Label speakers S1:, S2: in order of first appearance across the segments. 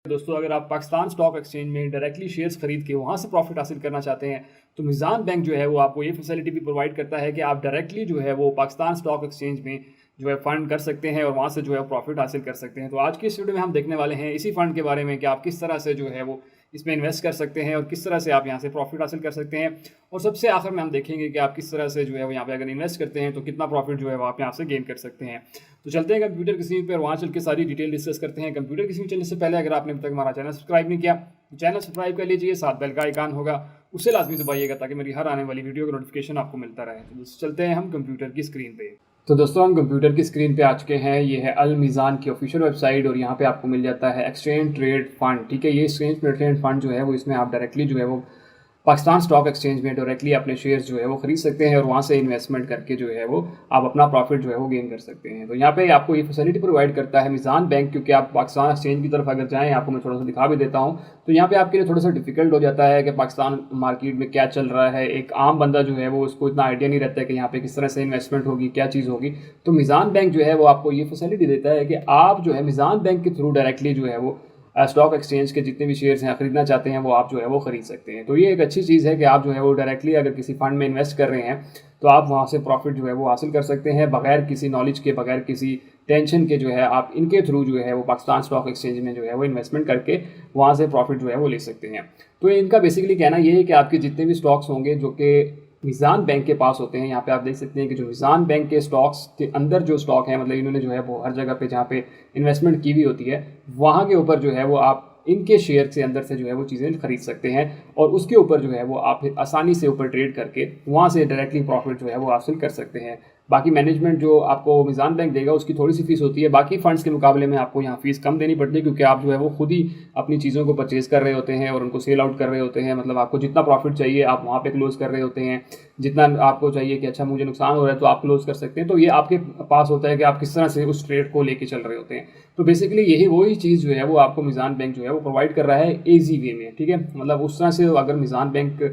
S1: दोस्तों, अगर आप पाकिस्तान स्टॉक एक्सचेंज में डायरेक्टली शेयर्स खरीद के वहाँ से प्रॉफिट हासिल करना चाहते हैं तो मिज़ान बैंक जो है वो आपको ये फैसिलिटी भी प्रोवाइड करता है कि आप डायरेक्टली जो है वो पाकिस्तान स्टॉक एक्सचेंज में जो है फ़ंड कर सकते हैं और वहाँ से जो है प्रॉफिट हासिल कर सकते हैं। तो आज की इस वीडियो में हम देखने वाले हैं इसी फंड के बारे में कि आप किस तरह से जो है वो इसमें इन्वेस्ट कर सकते हैं और किस तरह से आप यहाँ से प्रॉफिट हासिल कर सकते हैं। और सबसे आखिर में हम देखेंगे कि आप किस तरह से जो है वो यहाँ पे अगर इन्वेस्ट करते हैं तो कितना प्रॉफिट जो है वो आप यहाँ से गेन कर सकते हैं। तो चलते हैं कंप्यूटर की स्क्रीन पर, वहाँ चल के सारी डिटेल डिस्कस करते हैं। कंप्यूटर की स्क्रीन चलने से पहले अगर आपने अभी तक हमारा चैनल सब्सक्राइब नहीं किया तो चैनल सब्सक्राइब कर लीजिए, साथ बेल का आइकन होगा उसे लाजमी दबाइएगा ताकि मेरी हर आने वाली वीडियो का नोटिफिकेशन आपको मिलता रहे। तो चलते हैं हम कंप्यूटर की स्क्रीन पे। तो दोस्तों, हम कंप्यूटर की स्क्रीन पे आ चुके हैं। ये है अल मीज़ान की ऑफिशियल वेबसाइट और यहाँ पे आपको मिल जाता है एक्सचेंज ट्रेड फंड। ठीक है, ये एक्सचेंज ट्रेड फंड जो है वो इसमें आप डायरेक्टली जो है वो पाकिस्तान स्टॉक एक्सचेंज में डायरेक्टली अपने शेयर्स जो है वो खरीद सकते हैं और वहाँ से इन्वेस्टमेंट करके जो है वो आप अपना प्रॉफिट जो है वो गेन कर सकते हैं। तो यहाँ पे आपको ये फैसिलिटी प्रोवाइड करता है मिज़ान बैंक, क्योंकि आप पाकिस्तान एक्सचेंज की तरफ अगर जाएँ, आपको मैं थोड़ा सा दिखा भी देता हूँ। तो यहाँ पे आपके लिए थोड़ा सा डिफिकल्ट हो जाता है कि पाकिस्तान मार्केट में क्या चल रहा है। एक आम बंदा जो है वो उसको इतना आइडिया नहीं रहता है कि यहाँ पे किस तरह से इन्वेस्टमेंट होगी, क्या चीज़ होगी। तो मिज़ान बैंक जो है वो आपको ये फैसिलिटी देता है कि आप जो है मिज़ान बैंक के थ्रू डायरेक्टली जो है वो स्टॉक एक्सचेंज के जितने भी शेयर्स हैं खरीदना चाहते हैं वो आप जो है वो खरीद सकते हैं। तो ये एक अच्छी चीज़ है कि आप जो है वो डायरेक्टली अगर किसी फंड में इन्वेस्ट कर रहे हैं तो आप वहाँ से प्रॉफिट जो है वो हासिल कर सकते हैं बगैर किसी नॉलेज के, बगैर किसी टेंशन के। जो है आप इनके थ्रू जो है वो पाकिस्तान स्टॉक एक्सचेंज में जो है वो इन्वेस्टमेंट करके वहाँ से प्रॉफिट जो है वो ले सकते हैं। तो इनका बेसिकली कहना ये है कि आपके जितने भी स्टॉक्स होंगे जो कि मिज़ान बैंक के पास होते हैं, यहाँ पे आप देख सकते हैं कि जो मिज़ान बैंक के स्टॉक्स के अंदर जो स्टॉक है, मतलब इन्होंने जो है वो हर जगह पे जहाँ पे इन्वेस्टमेंट की हुई होती है वहाँ के ऊपर जो है वो आप इनके शेयर के अंदर से जो है वो चीज़ें खरीद सकते हैं और उसके ऊपर जो है वो आप आसानी से ऊपर ट्रेड करके वहाँ से डायरेक्टली प्रॉफिट जो है वो हासिल कर सकते हैं। बाकी मैनेजमेंट जो आपको मिज़ान बैंक देगा उसकी थोड़ी सी फीस होती है, बाकी फंड्स के मुकाबले में आपको यहाँ फीस कम देनी पड़ती है क्योंकि आप जो है वो खुद ही अपनी चीज़ों को परचेज कर रहे होते हैं और उनको सेल आउट कर रहे होते हैं। मतलब आपको जितना प्रॉफिट चाहिए आप वहाँ पे क्लोज कर रहे होते हैं, जितना आपको चाहिए कि अच्छा मुझे नुकसान हो रहा है तो आप क्लोज कर सकते हैं। तो ये आपके पास होता है कि आप किस तरह से उस ट्रेड को लेके चल रहे होते हैं। तो बेसिकली यही वही चीज़ जो है वो आपको मिज़ान बैंक जो है वो प्रोवाइड कर रहा है ईजी वे में। ठीक है, मतलब उस तरह से अगर मिज़ान बैंक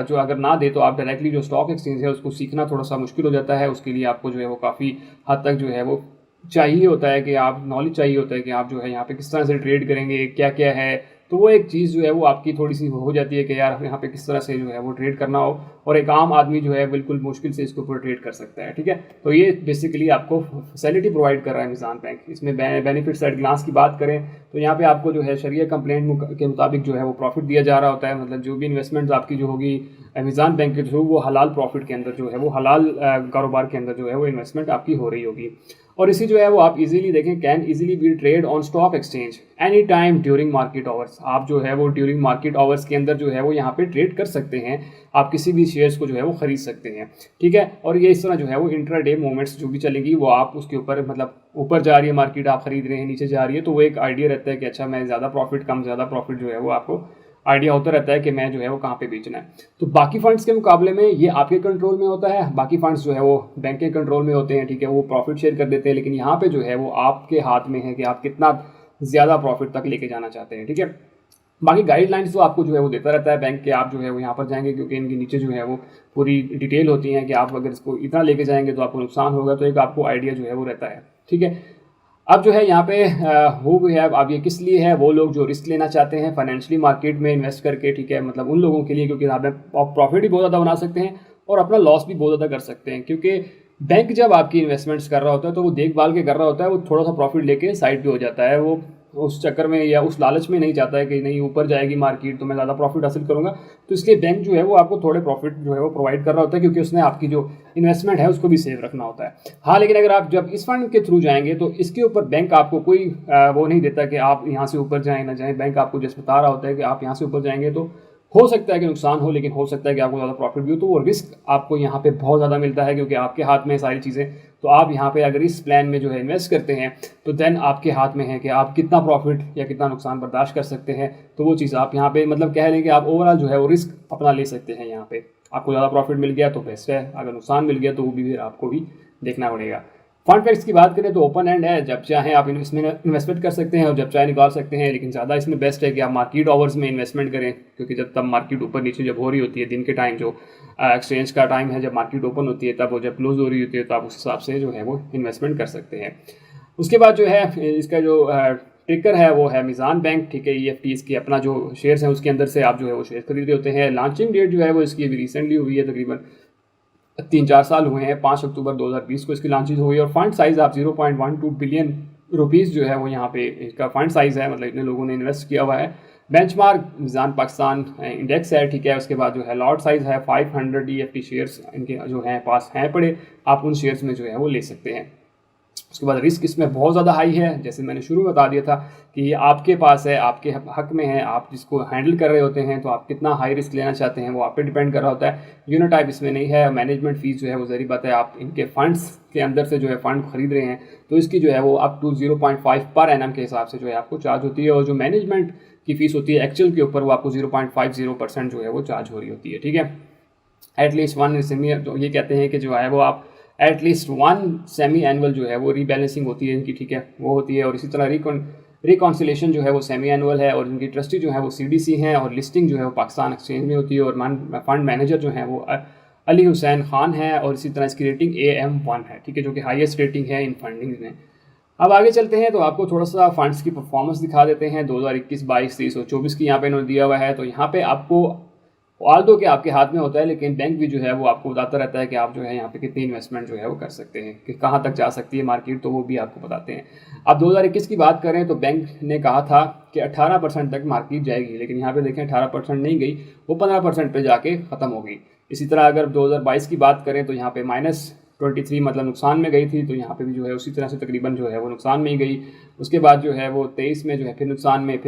S1: जो अगर ना दे तो आप डायरेक्टली जो स्टॉक एक्सचेंज है उसको सीखना थोड़ा सा मुश्किल हो जाता है। उसके लिए आपको जो है वो काफ़ी हद तक जो है वो चाहिए होता है कि आप नॉलेज चाहिए होता है कि आप जो है यहाँ पे किस तरह से ट्रेड करेंगे, क्या क्या है। तो वो एक चीज़ जो है वो आपकी थोड़ी सी हो जाती है कि यार यहाँ पे किस तरह से जो है वो ट्रेड करना हो, और एक आम आदमी जो है बिल्कुल मुश्किल से इसके ऊपर ट्रेड कर सकता है। ठीक है, तो ये बेसिकली आपको फैसिलिटी प्रोवाइड कर रहा है मिज़ान बैंक। इसमें बेनिफिट्स एट ग्लांस की बात करें तो यहाँ पे आपको जो है शरिया कंप्लेंट के मुताबिक जो है वो प्रॉफिट दिया जा रहा होता है। मतलब जो भी इन्वेस्टमेंट आपकी जो होगी मिज़ान बैंक के थ्रू वो हलाल प्रॉफिट के अंदर जो है वो हलाल कारोबार के अंदर जो है वो इन्वेस्टमेंट आपकी हो रही होगी। और इसी जो है वो आप इजीली देखें, can easily B trade on stock exchange any time during market hours. आप जो है वो ड्यूरिंग मार्केट आवर्स के अंदर जो है वो यहाँ पे ट्रेड कर सकते हैं, आप किसी भी शेयर्स को जो है वो खरीद सकते हैं। ठीक है, और ये इस तरह जो है वो इंट्राडे मूवमेंट्स जो भी चलेंगी वो आप उसके ऊपर, मतलब ऊपर जा रही है मार्केट आप खरीद रहे हैं, नीचे जा रही है तो वो एक आइडिया रहता है कि अच्छा मैं ज़्यादा प्रॉफिट कम, ज़्यादा प्रॉफिट जो है वो आपको आइडिया होता रहता है कि मैं जो है वो कहाँ पे बेचना है। तो बाकी फंड्स के मुकाबले में ये आपके कंट्रोल में होता है, बाकी फंड्स जो है वो बैंक के कंट्रोल में होते हैं। ठीक है, वो प्रॉफिट शेयर कर देते हैं, लेकिन यहाँ पे जो है वो आपके हाथ में है कि आप कितना ज़्यादा प्रॉफिट तक लेके जाना चाहते हैं। ठीक है, बाकी गाइडलाइंस तो आपको जो है वो देता रहता है बैंक के। आप जो है वो यहाँ पर जाएंगे क्योंकि इनके नीचे जो है वो पूरी डिटेल होती है कि आप अगर इसको इतना लेके जाएंगे तो आपको नुकसान होगा, तो एक आपको आइडिया जो है वो रहता है। ठीक है, अब जो है यहाँ पे वो भी है, अब ये किस लिए है, वो लोग जो रिस्क लेना चाहते हैं फाइनेंशियली मार्केट में इन्वेस्ट करके। ठीक है, मतलब उन लोगों के लिए, क्योंकि यहाँ पे प्रॉफिट भी बहुत ज़्यादा बना सकते हैं और अपना लॉस भी बहुत ज़्यादा कर सकते हैं। क्योंकि बैंक जब आपकी इन्वेस्टमेंट्स कर रहा होता है तो वो देखभाल के कर रहा होता है, वो थोड़ा सा प्रॉफिट लेके साइड पे हो जाता है। वो उस चक्कर में या उस लालच में नहीं चाहता है कि नहीं ऊपर जाएगी मार्केट तो मैं ज़्यादा प्रॉफिट हासिल करूँगा। तो इसलिए बैंक जो है वो आपको थोड़े प्रॉफिट जो है वो प्रोवाइड कर रहा होता है, क्योंकि उसने आपकी जो इन्वेस्टमेंट है उसको भी सेव रखना होता है। हाँ, लेकिन अगर आप जब इस फंड के थ्रू जाएंगे तो इसके ऊपर बैंक आपको कोई वो नहीं देता कि आप यहाँ से ऊपर जाएँ ना जाएँ। बैंक आपको जैसे बता रहा होता है कि आप यहाँ से ऊपर जाएंगे तो हो सकता है कि नुकसान हो, लेकिन हो सकता है कि आपको ज़्यादा प्रॉफिट भी हो। तो वो रिस्क आपको यहाँ पे बहुत ज़्यादा मिलता है क्योंकि आपके हाथ में सारी चीज़ें। तो आप यहाँ पे अगर इस प्लान में जो है इन्वेस्ट करते हैं तो देन आपके हाथ में है कि आप कितना प्रॉफिट या कितना नुकसान बर्दाश्त कर सकते हैं। तो वो चीज़ आप यहाँ पे मतलब कह लें कि आप ओवरऑल जो है वो रिस्क अपना ले सकते हैं। यहाँ पे आपको ज़्यादा प्रॉफिट मिल गया तो बेस्ट है, अगर नुकसान मिल गया तो वो भी फिर आपको भी देखना पड़ेगा। फंड फैक्ट्स की बात करें तो ओपन एंड है, जब चाहें आप इसमें इन्वेस्टमेंट कर सकते हैं और जब चाहे निकाल सकते हैं। लेकिन ज़्यादा इसमें बेस्ट है कि आप मार्केट आवर्स में इन्वेस्टमेंट करें, क्योंकि जब तब मार्केट ऊपर नीचे जब हो रही होती है दिन के टाइम, जो एक्सचेंज का टाइम है जब मार्केट ओपन होती है तब वो जब क्लोज हो रही होती है तो आप उस हिसाब से जो है वो इन्वेस्टमेंट कर सकते हैं। उसके बाद जो है इसका जो टिकर है वो है मीज़ान बैंक, ठीक है। EFT इसकी अपना जो शेयर्स हैं उसके अंदर से आप जो है वो शेयर खरीद रहे होते हैं। लॉन्चिंग डेट जो है वो इसकी अभी रिसेंटली हुई है, तकरीबन 3-4 साल हुए हैं। 5 अक्टूबर 2020 को इसकी लॉन्चिंग हुई और फंड साइज़ आप 0.12 बिलियन रुपीज़ जो है वो यहाँ पे इसका फंड साइज़ है, मतलब इतने लोगों ने इन्वेस्ट किया हुआ है। बेंचमार्क मीज़ान पाकिस्तान इंडेक्स है, ठीक है। उसके बाद जो है लॉट साइज़ है 500 EFT शेयर्स इनके जो हैं पास हैं पड़े, आप उन शेयर्स में जो है वो ले सकते हैं। उसके बाद रिस्क इसमें बहुत ज़्यादा हाई है, जैसे मैंने शुरू में बता दिया था कि ये आपके पास है, आपके हक में है, आप जिसको हैंडल कर रहे होते हैं, तो आप कितना हाई रिस्क लेना चाहते हैं वो आप पे डिपेंड कर रहा होता है। यूनिट टाइप इसमें नहीं है। मैनेजमेंट फीस जो है वो ज़री बात है, आप इनके फंड्स के अंदर से जो है फंड खरीद रहे हैं तो इसकी जो है वो अप टू 0.5 पर एनम के हिसाब से जो है आपको चार्ज होती है, और जो मैनेजमेंट की फ़ीस होती है एक्चुअल के ऊपर वो आपको 0.50% जो है वो चार्ज हो रही होती है, ठीक है। एटलीस्ट वन सेमी, तो ये कहते हैं कि जो है वो आप एटलीस्ट 1 सेमी एनुअल जो है वो रीबैलेंसिंग होती है इनकी, ठीक है, वो होती है। और इसी तरह रिकॉन्सिलेशन जो है वो सेमी एनुअल है, और इनकी ट्रस्टी जो है वो CDC हैं, और लिस्टिंग जो है वो पाकिस्तान एक्सचेंज में होती है। और फंड मैनेजर जो है वो अली हुसैन खान है, और इसी तरह इसकी रेटिंग AM1 है, ठीक है, जो कि हाईएस्ट रेटिंग है इन फंडिंग में। अब आगे चलते हैं तो आपको थोड़ा सा फंड्स की परफॉर्मेंस दिखा देते हैं 2021, 22, 23 और 24 की यहाँ पे इन्होंने दिया हुआ है। तो यहाँ पे आपको ऑल्दो के आपके हाथ में होता है, लेकिन बैंक भी जो है वो आपको बताता रहता है कि आप जो है यहाँ पे कितनी इन्वेस्टमेंट जो है वो कर सकते हैं, कि कहाँ तक जा सकती है मार्केट, तो वो भी आपको बताते हैं। अब 2021 की बात करें तो बैंक ने कहा था कि 18% तक मार्केट जाएगी, लेकिन यहाँ पे देखें 18% नहीं गई, वो 15% पे जाके ख़त्म हो गई। इसी तरह अगर 2022 की बात करें तो यहाँ पे -23 मतलब नुकसान में गई थी, तो यहाँ पे भी जो है उसी तरह से तकरीबन जो है वो नुकसान में ही गई। उसके बाद जो है वो 23 में जो है फिर नुकसान में,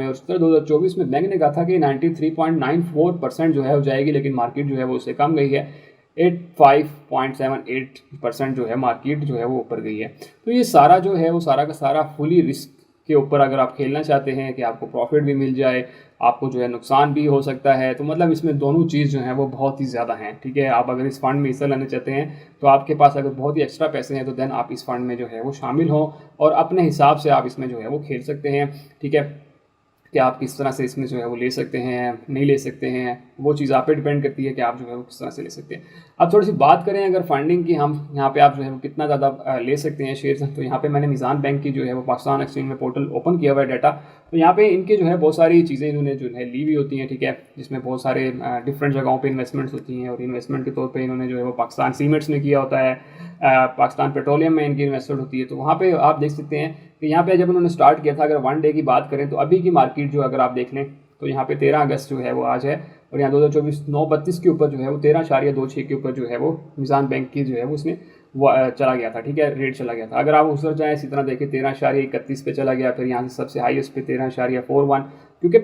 S1: और उस तरह 2024 में बैंक ने कहा था कि 93.94% जो है हो जाएगी, लेकिन मार्केट जो है वो उससे कम गई है। 85.78% जो है मार्केट जो है वो ऊपर गई है। तो ये सारा जो है वो सारा का सारा फुली रिस्क के ऊपर अगर आप खेलना चाहते हैं कि आपको प्रॉफिट भी मिल जाए, आपको जो है नुकसान भी हो सकता है, तो मतलब इसमें दोनों चीज़ जो है वो बहुत ही ज़्यादा हैं, ठीक है। आप अगर इस फंड में हिस्सा लेना चाहते हैं तो आपके पास अगर बहुत ही एक्स्ट्रा पैसे हैं तो देन आप इस फंड में जो है वो शामिल हो, और अपने हिसाब से आप इसमें जो है वो खेल सकते हैं, ठीक है, कि आप किस तरह से इसमें जो है वो ले सकते हैं, नहीं ले सकते हैं, वो चीज़ आप पे डिपेंड करती है कि आप जो है वो किस तरह से ले सकते हैं। अब थोड़ी सी बात करें अगर फंडिंग की, हम यहाँ पे आप जो है वो कितना ज़्यादा ले सकते हैं शेयर्स, तो यहाँ पे मैंने मीज़ान बैंक की जो है वो पाकिस्तान एक्सचेंज में पोर्टल ओपन किया हुआ है डाटा। तो यहाँ पे इनके जो है बहुत सारी चीज़ें इन्होंने जो है ली हुई होती हैं, ठीक है, जिसमें बहुत सारे डिफरेंट जगहों पर इन्वेस्टमेंट्स होती हैं, और इन्वेस्टमेंट के तौर पर इन्होंने जो है वो पाकिस्तान सीमेंट्स में किया होता है, पाकिस्तान पेट्रोलियम में इनकी इन्वेस्टमेंट होती है। तो वहाँ पे आप देख सकते हैं कि यहाँ पे जब उन्होंने स्टार्ट किया था, अगर 1 डे की बात करें तो अभी की मार्केट जो अगर आप देख लें तो यहाँ पे 13 अगस्त जो है वो आज है, और यहाँ 2024 9/32 के ऊपर जो है वो 13.26 के ऊपर जो है वो मीज़ान बैंक की जो है वो उसमें चला गया था, ठीक है, रेट चला गया था। अगर आप उस तरह जाएँ इसी तरह देखें 13.31 पे चला गया, फिर यहाँ से सबसे हाईएस्ट पे 13.41, क्योंकि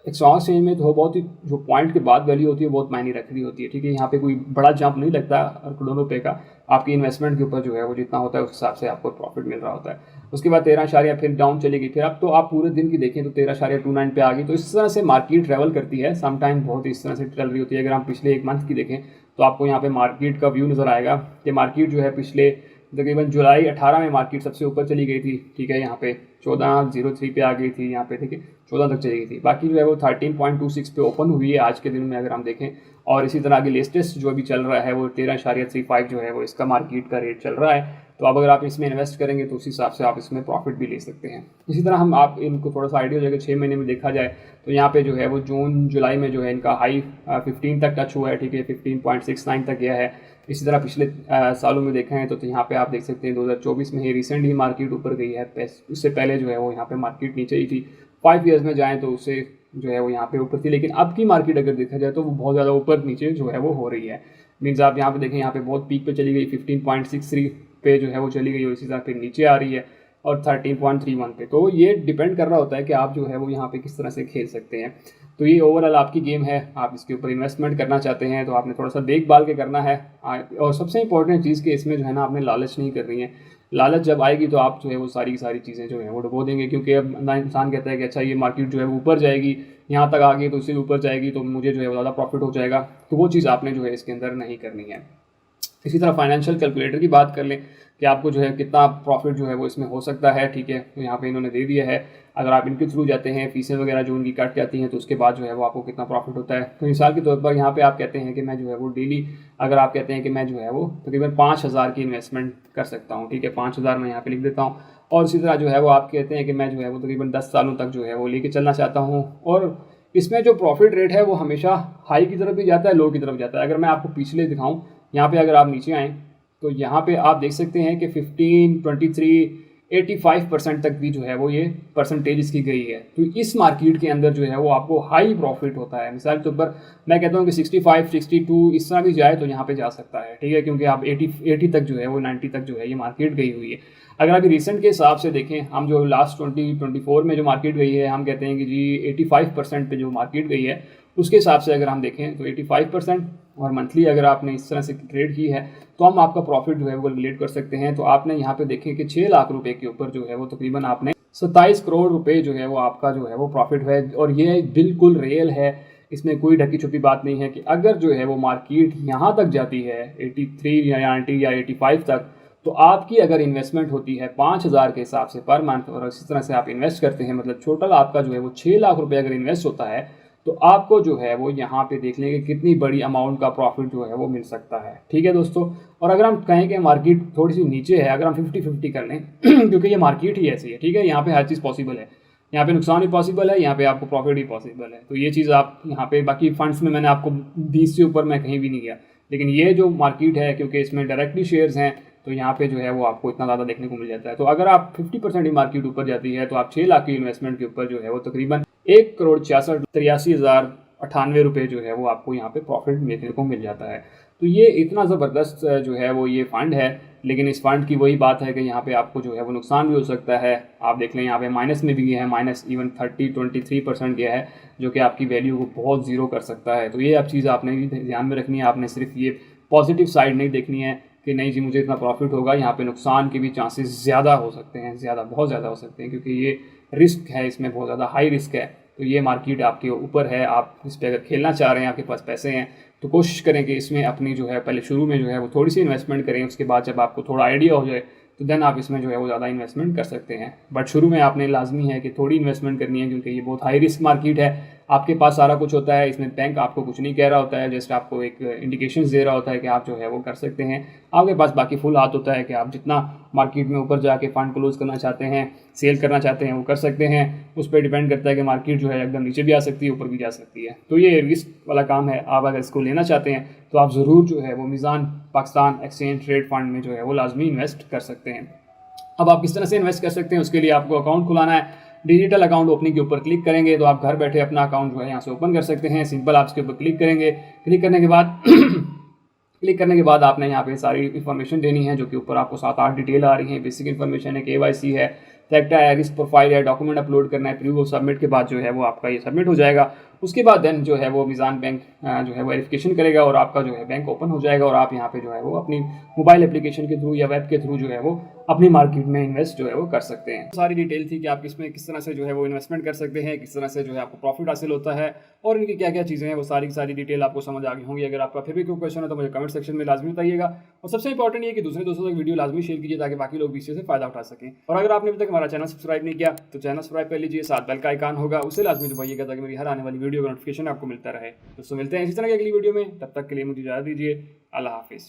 S1: स्टॉक एक्सचेंज में तो बहुत ही जो पॉइंट के बाद वैल्यू होती है बहुत मायने रख रही होती है, ठीक है। यहाँ पे कोई बड़ा जंप नहीं लगता और करोड़ों रुपये का, आपकी इन्वेस्टमेंट के ऊपर जो है वो जितना होता है उस हिसाब से आपको प्रॉफिट मिल रहा होता है। उसके बाद 13 फिर डाउन चलेगी, फिर अब तो आप पूरे दिन की देखें तो 13.29 पे आ गई। तो इस तरह से मार्केट ट्रैवल करती है, समटाइम बहुत इस तरह से चल रही होती है। अगर हम पिछले 1 मंथ की देखें तो आपको यहाँ पे मार्केट का व्यू नज़र आएगा कि मार्केट जो है पिछले तकरीबन जुलाई 18 में मार्केट सबसे ऊपर चली गई थी, ठीक है, यहाँ पे 14.03 पे आ गई थी, यहाँ पे ठीक है 14 तक चली गई थी। बाकी जो है वो 13.26 पे ओपन हुई है आज के दिन में अगर हम देखें, और इसी तरह आगे लेटेस्ट जो अभी चल रहा है वो 13.35 जो है वो इसका मार्केट का रेट चल रहा है। तो अब अगर आप इसमें इन्वेस्ट करेंगे तो उस हिसाब से आप इसमें प्रॉफिट भी ले सकते हैं। इसी तरह हम आप इनको थोड़ा सा आइडिया हो जाएगा 6 महीने में देखा जाए तो यहाँ पे जो है वो जून जुलाई में जो है इनका हाई 15 तक टच हुआ है, ठीक है, 15.69 तक गया है। इसी तरह पिछले सालों में देखा है तो यहाँ पे आप देख सकते हैं 2024 में ही रिसेंट ही मार्केट ऊपर गई है, उससे पहले जो है वो यहाँ पे मार्केट नीचे ही थी। 5 ईयर्स में जाएँ तो उससे जो है वो यहाँ पे ऊपर थी, लेकिन अब की मार्केट अगर देखा जाए तो वो बहुत ज़्यादा ऊपर नीचे जो है वो हो रही है। मीन्स आप यहाँ पे देखें, यहाँ पे बहुत पीक पे चली गई 15.63 पे जो है वो चली गई, और इसी तरह फिर नीचे आ रही है और 13.31 पे। तो ये डिपेंड कर रहा होता है कि आप जो है वो यहाँ पे किस तरह से खेल सकते हैं। तो ये ओवरऑल आपकी गेम है, आप इसके ऊपर इन्वेस्टमेंट करना चाहते हैं तो आपने थोड़ा सा देखभाल के करना है। और सबसे इंपॉर्टेंट चीज़ कि इसमें जो है ना आपने लालच नहीं करनी है। लालच जब आएगी तो आप जो है वो सारी चीज़ें जो है वो डुबो देंगे, क्योंकि अब इंसान कहता है कि अच्छा ये मार्केट जो है वो ऊपर जाएगी, यहाँ तक आ गई तो उससे ऊपर जाएगी तो मुझे जो है वो ज़्यादा प्रॉफिट हो जाएगा। तो वो चीज़ आपने जो है इसके अंदर नहीं करनी है। इसी तरह फाइनेंशियल कैलकुलेटर की बात कर लें कि आपको जो है कितना प्रॉफिट जो है वो इसमें हो सकता है, ठीक है, तो यहाँ पे इन्होंने दे दिया है। अगर आप इनके थ्रू जाते हैं, फीसें वगैरह जो उनकी कट जाती हैं तो उसके बाद जो है वो आपको कितना प्रॉफिट होता है। तो मिसाल के तौर पर यहाँ पे आप कहते हैं कि मैं जो है वो डेली, अगर आप कहते हैं कि मैं जो है वो तकरीबन 5,000 की इन्वेस्टमेंट कर सकता हूँ, ठीक है, 5,000 मैं यहाँ पे लिख देता हूँ, और इसी तरह जो है वो आप कहते हैं कि मैं जो है वो तकरीबन 10 सालों तक जो है वो लेके चलना चाहता हूँ। और इसमें जो प्रॉफिट रेट है वो हमेशा हाई की तरफ भी जाता है, लो की तरफ जाता है। अगर मैं आपको पिछले दिखाऊँ, यहाँ पे अगर आप नीचे आएँ तो यहाँ पे आप देख सकते हैं कि 15, 23, 85% तक भी जो है वो ये परसेंटेज इसकी गई है। तो इस मार्केट के अंदर जो है वो आपको हाई प्रॉफिट होता है। मिसाल के तौर पर मैं कहता हूँ कि 65, 62 इस तरह भी जाए तो यहाँ पे जा सकता है, ठीक है, क्योंकि आप 80 तक जो है वो 90 तक जो है ये मार्केट गई हुई है। अगर अभी रिसेंट के हिसाब से देखें, हम जो लास्ट 2024 में जो मार्केट गई है, हम कहते हैं कि जी 85% पे जो मार्केट गई है उसके हिसाब से अगर हम देखें तो 85% और मंथली अगर आपने इस तरह से ट्रेड की है तो हम आपका प्रॉफिट जो है वो कैलकुलेट कर सकते हैं। तो आपने यहाँ पे देखें कि 6 लाख रुपए के ऊपर जो है वो तकरीबन आपने 27 करोड़ रुपए जो है वो आपका जो है वो प्रॉफिट है। और ये बिल्कुल रियल है, इसमें कोई ढकी छुपी बात नहीं है कि अगर जो है वो मार्केट यहाँ तक जाती है 83 या 90 या 85 तक, तो आपकी अगर इन्वेस्टमेंट होती है 5,000 के हिसाब से पर मंथ और इसी तरह से आप इन्वेस्ट करते हैं, मतलब टोटल आपका जो है वो 6 लाख रुपए अगर इन्वेस्ट होता है तो आपको जो है वो यहाँ पे देख लेंगे कितनी बड़ी अमाउंट का प्रॉफिट जो है वो मिल सकता है। ठीक है दोस्तों, और अगर हम कहें कि मार्केट थोड़ी सी नीचे है, अगर हम 50-50 कर लें क्योंकि ये मार्केट ही ऐसी है, ठीक है, यहाँ पे हर चीज़ पॉसिबल है, यहाँ पे नुकसान भी पॉसिबल है, यहाँ पे आपको प्रॉफिट भी पॉसिबल है। तो ये चीज़ आप यहाँ पे बाकी फंड्स में मैंने आपको 20 से ऊपर मैं कहीं भी नहीं गया, लेकिन ये जो मार्केट है क्योंकि इसमें डायरेक्टली शेयर्स हैं तो यहाँ पे जो है वो आपको इतना ज़्यादा देखने को मिल जाता है। तो अगर आप 50% ही मार्केट ऊपर जाती है तो आप 6 लाख की इन्वेस्टमेंट के ऊपर जो है वो तकरीबन 1,63,83,098 रुपये जो है वो आपको यहाँ पे प्रॉफिट देखने को मिल जाता है। तो ये इतना ज़बरदस्त जो है वो ये फ़ंड है, लेकिन इस फंड की वही बात है कि यहाँ पे आपको जो है वो नुकसान भी हो सकता है। आप देख लें यहाँ पे माइनस में भी गया है, माइनस इवन 23% गया है, जो कि आपकी वैल्यू को बहुत ज़ीरो कर सकता है। तो ये आप चीज़ आपने भी ध्यान में रखनी है, आपने सिर्फ ये पॉजिटिव साइड नहीं देखनी है कि नहीं जी मुझे इतना प्रॉफिट होगा। यहाँ पे नुकसान के भी चांसेस ज़्यादा हो सकते हैं, ज़्यादा बहुत ज़्यादा हो सकते हैं, क्योंकि ये रिस्क है, इसमें बहुत ज़्यादा हाई रिस्क है। तो ये मार्केट आपके ऊपर है, आप इस पर अगर खेलना चाह रहे हैं, आपके पास पैसे हैं तो कोशिश करें कि इसमें अपनी जो है पहले शुरू में जो है वो थोड़ी सी इन्वेस्टमेंट करें, उसके बाद जब आपको थोड़ा आइडिया हो जाए तो देन आप इसमें जो है वो ज़्यादा इन्वेस्टमेंट कर सकते हैं। बट शुरू में आपने लाजमी है कि थोड़ी इन्वेस्टमेंट करनी है, क्योंकि ये बहुत हाई रिस्क मार्केट है। आपके पास सारा कुछ होता है, इसमें बैंक आपको कुछ नहीं कह रहा होता है, जस्ट आपको एक इंडिकेशंस दे रहा होता है कि आप जो है वो कर सकते हैं। आपके पास बाकी फुल हाथ होता है कि आप जितना मार्केट में ऊपर जाके फंड क्लोज करना चाहते हैं, सेल करना चाहते हैं, वो कर सकते हैं। उस पर डिपेंड करता है कि मार्केट जो है एकदम नीचे भी आ सकती है, ऊपर भी जा सकती है। तो ये रिस्क वाला काम है। आप अगर इसको लेना चाहते हैं तो आप ज़रूर जो है वो मीज़ान पाकिस्तान एक्सचेंज ट्रेड फंड में जो है वो लाजमी इन्वेस्ट कर सकते हैं। अब आप किस तरह से इन्वेस्ट कर सकते हैं, उसके लिए आपको अकाउंट खुलाना है। डिजिटल अकाउंट ओपनिंग के ऊपर क्लिक करेंगे तो आप घर बैठे अपना अकाउंट जो है यहाँ से ओपन कर सकते हैं। सिंपल आप इसके ऊपर क्लिक करेंगे, क्लिक करने के बाद आपने यहाँ पे सारी इन्फॉर्मेशन देनी है, जो कि ऊपर आपको 7-8 डिटेल आ रही हैं। बेसिक इन्फॉर्मेशन है, KYC है, सेक्टर है, रिस्क प्रोफाइल है, डॉक्यूमेंट अपलोड करना है, प्रूफ ऑफ सबमिट के बाद जो है वो आपका ये सबमिट हो जाएगा। उसके बाद देन जो है वो मीज़ान बैंक जो है वेरिफिकेशन करेगा और आपका जो है बैंक ओपन हो जाएगा और आप यहाँ पे जो है वो अपनी मोबाइल एप्लीकेशन के थ्रू या वेब के थ्रू जो है वो अपनी मार्केट में इन्वेस्ट जो है वो कर सकते हैं। सारी डिटेल थी कि आप इसमें किस तरह से जो है वो इन्वेस्टमेंट कर सकते हैं, किस तरह से जो है आपको प्रॉफिट हासिल होता है और इनकी क्या क्या चीज़ें हैं, वो सारी की सारी डिटेल आपको समझ आ गई होंगी। अगर आपका फिर भी कोई क्वेश्चन है तो मुझे कमेंट सेक्शन में लाजमी बताइएगा। और सबसे इंपॉर्टेंट ये कि दूसरे दोस्तों तक वीडियो लाजमी शेयर कीजिए ताकि बाकी लोग भी इससे फ़ायदा उठा सकें। और अगर आपने अभी तक हमारा चैनल सब्सक्राइब नहीं किया तो चैनल सब्सक्राइब कर लीजिए, साथ बेल का आइकन होगा उसे लाजमी दबाइएगा ताकि मेरी हर आने वाली वीडियो का नोटिफिकेशन आपको मिलता रहे। दोस्तों मिलते हैं इसी तरह की अगली वीडियो में, तब तक के लिए मुझे इजाज़त दीजिए। अल्लाह हाफिज़।